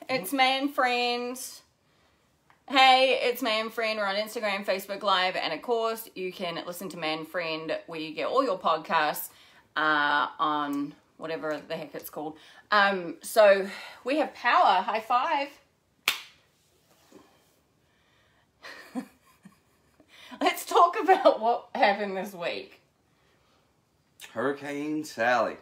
It's Man Frand. Hey, it's Man Frand. We're on Instagram, Facebook Live, and of course, you can listen to Man Frand where you get all your podcasts on whatever the heck it's called. So we have power. High five. Let's talk about what happened this week. Hurricane Sally.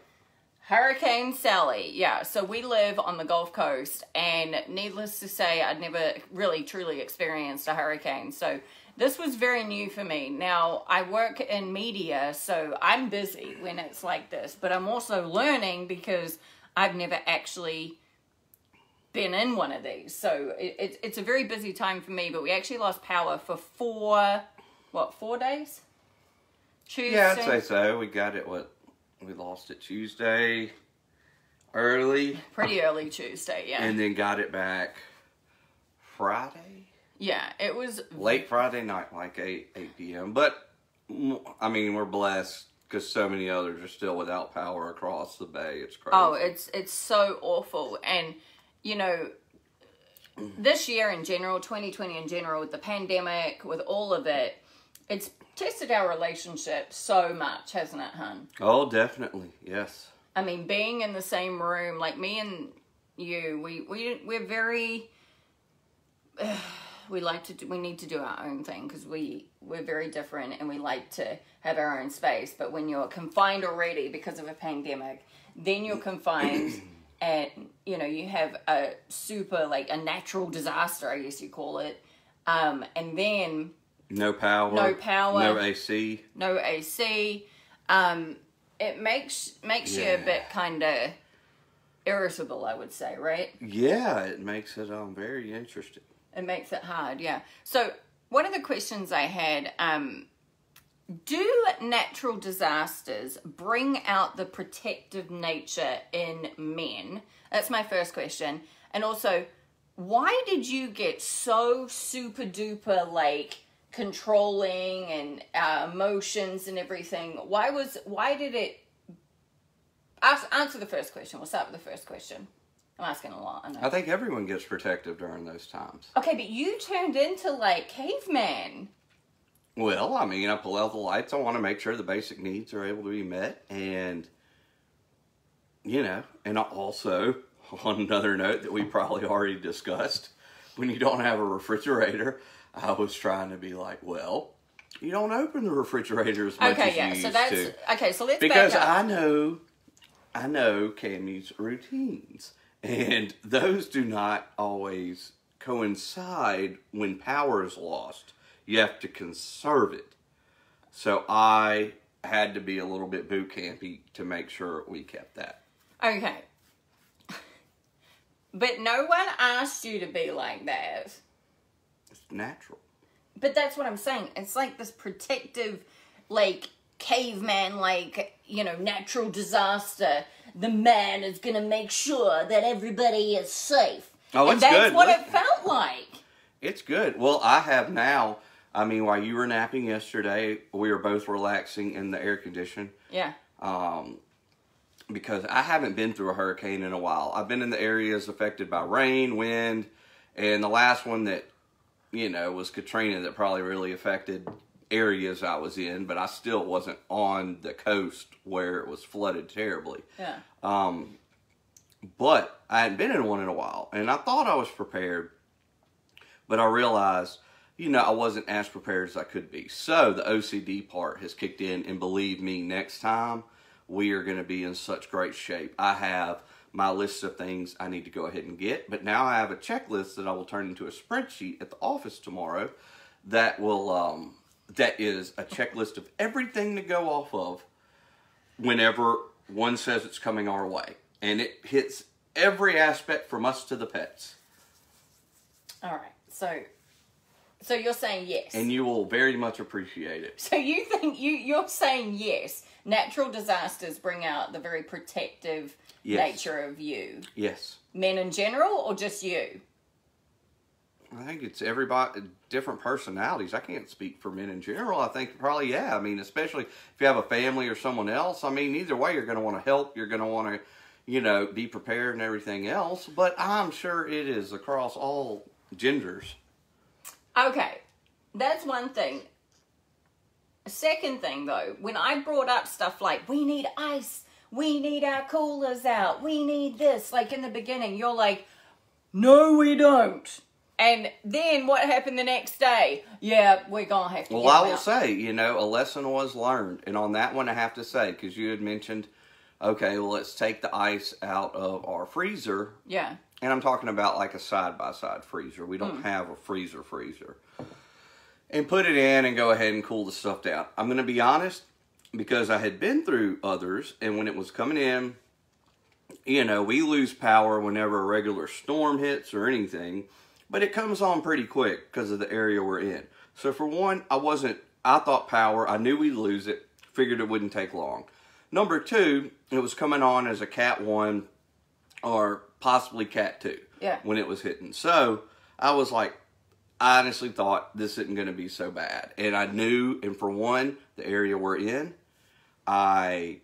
Hurricane Sally, yeah. So we live on the Gulf Coast, and needless to say, I'd never really truly experienced a hurricane. So this was very new for me. Now, I work in media, so I'm busy when it's like this, but I'm also learning because I've never actually been in one of these. So it's a very busy time for me, but we actually lost power for 4 days? Tuesday? Yeah, I'd say so. We got it, we lost it Tuesday early. Pretty early Tuesday, yeah. And then got it back Friday? Yeah, it was... Late Friday night, like 8 p.m. But, I mean, we're blessed because so many others are still without power across the bay. It's crazy. Oh, it's so awful. And, you know, this year in general, 2020 in general, with the pandemic, with all of it, it's tested our relationship so much, hasn't it, hun? Oh, definitely, yes. I mean, being in the same room, like me and you, we're very... we need to do our own thing because we're very different and we like to have our own space. But when you're confined already because of a pandemic, then you're confined and, you know, you have a super, like a natural disaster, I guess you call it. And then... No power. No AC. No AC. It makes you a bit kind of irritable, I would say, right? Yeah, it makes it very interesting. It makes it hard, yeah. So one of the questions I had, do natural disasters bring out the protective nature in men? That's my first question. And also, why did you get so super duper, like, controlling and emotions and everything? Why did it... Answer the first question. We'll start with the first question. I'm asking a lot, I know. I think everyone gets protective during those times. Okay, but you turned into, like, caveman. Well, I mean, I pull out the lights. I want to make sure the basic needs are able to be met. And, you know, and also, on another note that we probably already discussed, when you don't have a refrigerator, I was trying to be like, well, you don't open the refrigerator as much as you used to. Okay, so let's because back up. I know Cammy's routines. And those do not always coincide when power is lost. You have to conserve it. So I had to be a little bit boot campy to make sure we kept that. Okay. But no one asked you to be like that. It's natural. But that's what I'm saying. It's like this protective, like, caveman, like, you know, natural disaster. The man is going to make sure that everybody is safe. Oh, and it's good. that's what it felt like. It's good. Well, I have now. I mean, while you were napping yesterday, we were both relaxing in the air condition. Yeah. Because I haven't been through a hurricane in a while. I've been in the areas affected by rain, wind, and the last one that, you know, was Katrina that probably really affected areas I was in, but I still wasn't on the coast where it was flooded terribly. Yeah. But I hadn't been in one in a while, and I thought I was prepared, but I realized, you know, I wasn't as prepared as I could be. So the OCD part has kicked in, and believe me, next time we are going to be in such great shape. I have my list of things I need to go ahead and get, but now I have a checklist that I will turn into a spreadsheet at the office tomorrow that will, that is a checklist of everything to go off of whenever one says it's coming our way. And it hits every aspect from us to the pets. All right. So you're saying yes. And you will very much appreciate it. So you think you're saying yes. Natural disasters bring out the very protective nature of you. Yes. Men in general or just you? I think it's everybody, different personalities. I can't speak for men in general. I think probably, yeah. I mean, especially if you have a family or someone else. I mean, either way, you're going to want to help. You're going to want to, be prepared and everything else. But I'm sure it is across all genders. Okay, that's one thing. Second thing, though, when I brought up stuff like, we need ice, we need our coolers out, we need this, like in the beginning, you're like, no, we don't. And then what happened the next day? Yeah, we're going to have to Well, I will say, a lesson was learned. And on that one, I have to say, because you had mentioned, okay, well, let's take the ice out of our freezer. Yeah. And I'm talking about like a side-by-side freezer. We don't have a freezer. And put it in and go ahead and cool the stuff down. I'm going to be honest, because I had been through others, and when it was coming in, we lose power whenever a regular storm hits or anything, but it comes on pretty quick because of the area we're in. So for one, I thought power, I knew we'd lose it, figured it wouldn't take long. Number two, it was coming on as a Cat 1 or possibly Cat 2 when it was hitting. So I was like, I honestly thought this isn't going to be so bad. And I knew, and for one, the area we're in, I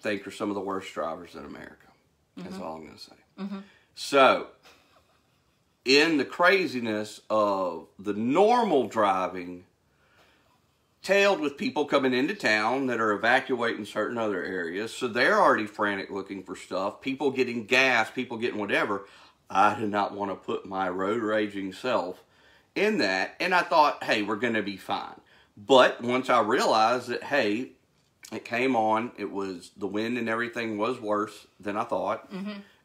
think are some of the worst drivers in America. That's all I'm going to say. So, in the craziness of the normal driving, tailed with people coming into town that are evacuating certain other areas, so they're already frantic looking for stuff, people getting gas, people getting whatever. I did not want to put my road raging self in that, and I thought, hey, we're going to be fine. But once I realized that, hey, it came on, the wind and everything was worse than I thought,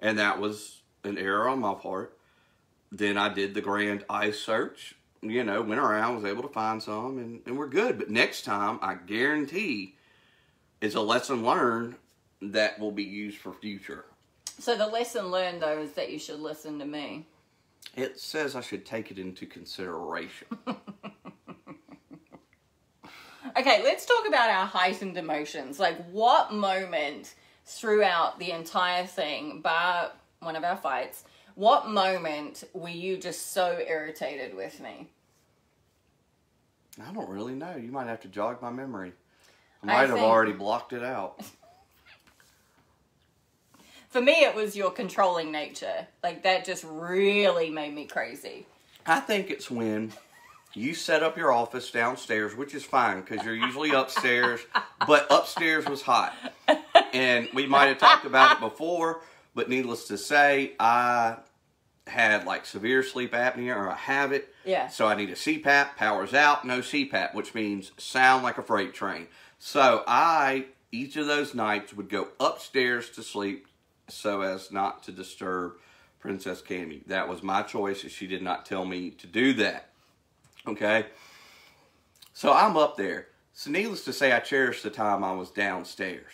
and that was an error on my part. Then I did the grand ice search, went around, was able to find some, and we're good. But next time, I guarantee, it's a lesson learned that will be used for future. So the lesson learned, though, is that you should listen to me. It says I should take it into consideration. Okay, let's talk about our heightened emotions. Like, what moment throughout the entire thing, bar one of our fights, what moment were you just so irritated with me? I don't really know. You might have to jog my memory. I might have already blocked it out. For me, it was your controlling nature. Like, that just really made me crazy. I think it's when you set up your office downstairs, which is fine because you're usually upstairs, but upstairs was hot. And we might have talked about it before, but needless to say, I had like severe sleep apnea, or I have it. Yeah. So I need a CPAP, power's out, no CPAP, which means sound like a freight train. So each of those nights would go upstairs to sleep so as not to disturb Princess Cammy. That was my choice, and she did not tell me to do that. Okay? So I'm up there. So needless to say, I cherished the time I was downstairs.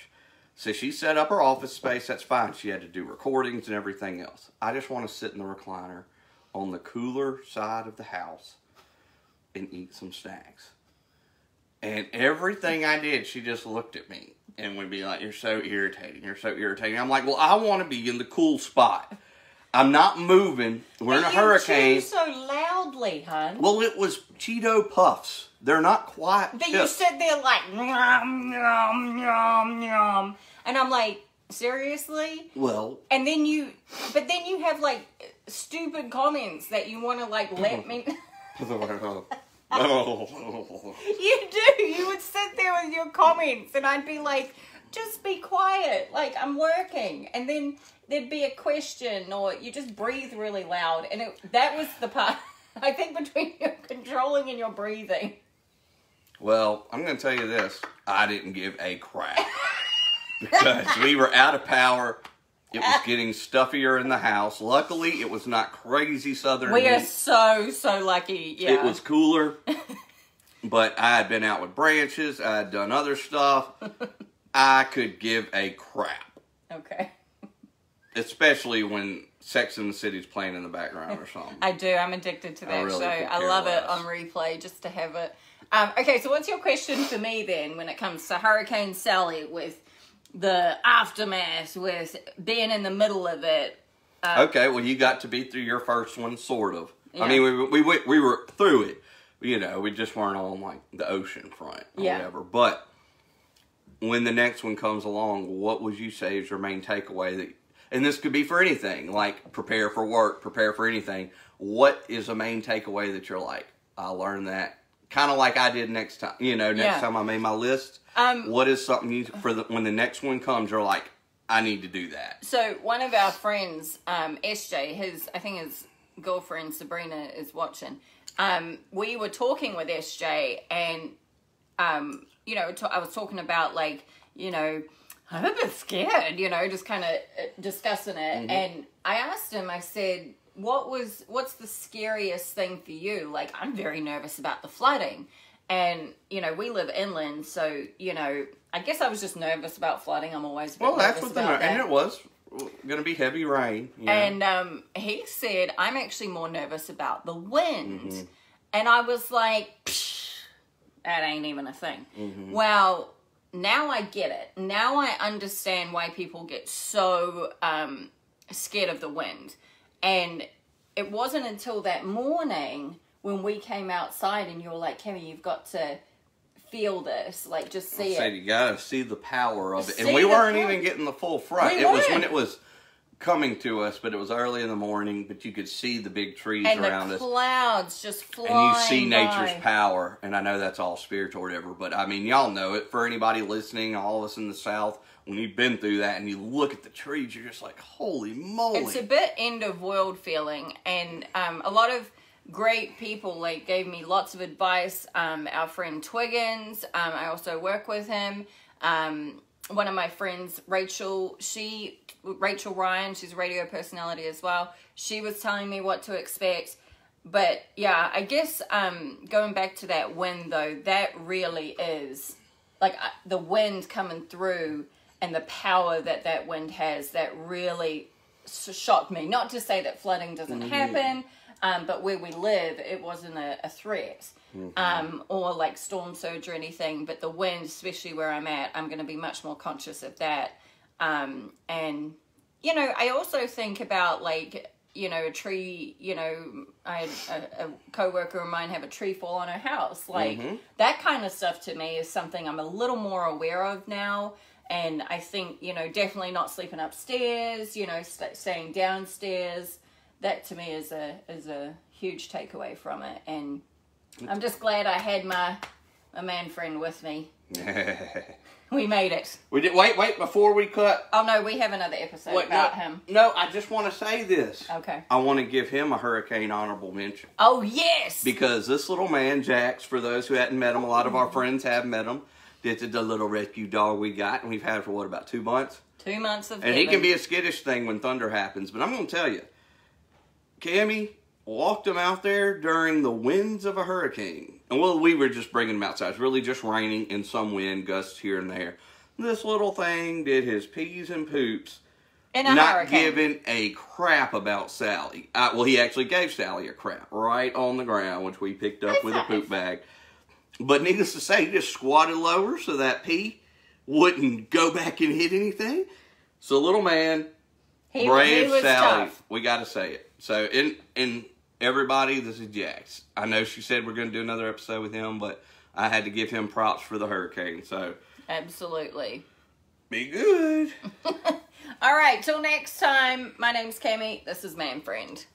So she set up her office space. That's fine. She had to do recordings and everything else. I just want to sit in the recliner on the cooler side of the house and eat some snacks. And everything I did, she just looked at me and would be like, you're so irritating. You're so irritating. I'm like, well, I want to be in the cool spot. I'm not moving. We're in a hurricane. You chew so loudly, hon. Well, it was Cheeto Puffs. They're not quiet But you sit there like, nom, nom, nom, nom. And I'm like, seriously? Well. And then you have like stupid comments that you want to like let me. You do. You would sit there with your comments and I'd be like, just be quiet. Like, I'm working. And then there'd be a question or you just breathe really loud. And that was the part, I think, between your controlling and your breathing. Well, I'm going to tell you this. I didn't give a crap. Because we were out of power. It was getting stuffier in the house. Luckily, it was not crazy southern heat. We are so lucky. Yeah. It was cooler. But I had been out with branches. I had done other stuff. I could give a crap. Okay. Especially when Sex and the City's playing in the background or something. I do. I'm addicted to that really show. I love it on replay just to have it. Okay, so what's your question for me then when it comes to Hurricane Sally, with the aftermath, with being in the middle of it? Okay, well, you got to be through your first one, sort of. Yeah. I mean, we were through it. You know, we just weren't on, like, the ocean front or whatever. But when the next one comes along, what would you say is your main takeaway? That, and this could be for anything, like prepare for work, prepare for anything. What is a main takeaway that you're like, I learned that, kind of like I did next time, next time I made my list? What is something you, when the next one comes, you're like, I need to do that? So one of our friends, SJ, I think his girlfriend Sabrina is watching. We were talking with SJ, and I was talking about, like, I'm a bit scared, just kind of discussing it. Mm-hmm. And I asked him, I said, what's the scariest thing for you? Like, I'm very nervous about the flooding. And, we live inland, so, I guess I was just nervous about flooding. I'm always nervous about that. And it was going to be heavy rain. And he said, I'm actually more nervous about the wind. Mm-hmm. And I was like, that ain't even a thing. Mm-hmm. Well, now I get it. Now I understand why people get so scared of the wind. And it wasn't until that morning when we came outside and you were like, Kimmy, you've got to feel this. Like, just see it. You got to see the power of it. And we weren't even getting the full front. It was when it was coming to us, but it was early in the morning, but you could see the big trees around us. And the clouds just flying And you see nature's power. And I know that's all spiritual or whatever, but I mean, y'all know it. For anybody listening, all of us in the South, when you've been through that and you look at the trees, you're just like, holy moly. It's a bit end of world feeling. And a lot of great people gave me lots of advice. Our friend Twiggins, I also work with him. One of my friends, Rachel Ryan, she's a radio personality as well. She was telling me what to expect. But yeah, I guess going back to that wind though, that really is like the wind coming through and the power that wind has, that really shocked me. Not to say that flooding doesn't happen, but where we live, it wasn't a threat. Mm-hmm. Or like storm surge or anything, but the wind, especially where I'm at, I'm going to be much more conscious of that. And, I also think about a tree, I had a coworker of mine have a tree fall on her house. That kind of stuff to me is something I'm a little more aware of now. And I think, definitely not sleeping upstairs, staying downstairs. That to me is a huge takeaway from it. And I'm just glad I had my man friend with me. We made it. We did. Wait, before we cut. Oh, no, we have another episode about him. No, I just want to say this. Okay. I want to give him a hurricane honorable mention. Oh, yes. Because this little man, Jax, for those who hadn't met him, a lot of our friends have met him. This is the little rescue dog we got, and we've had it for, about 2 months? 2 months of And he can be a skittish thing when thunder happens, but I'm going to tell you, Cammie walked him out there during the winds of a hurricane. And we were just bringing him outside. It was really just raining and some wind gusts here and there. This little thing did his peas and poops. In a not hurricane. giving a crap about Sally. He actually gave Sally a crap right on the ground, which we picked up with a poop bag. But needless to say, he just squatted lower so that pea wouldn't go back and hit anything. So little man, brave Sally. Tough. We got to say it. So in everybody, this is Jax. I know she said we're going to do another episode with him, but I had to give him props for the hurricane. So absolutely. Be good. All right, till next time. My name's Cammie. This is Man Frand.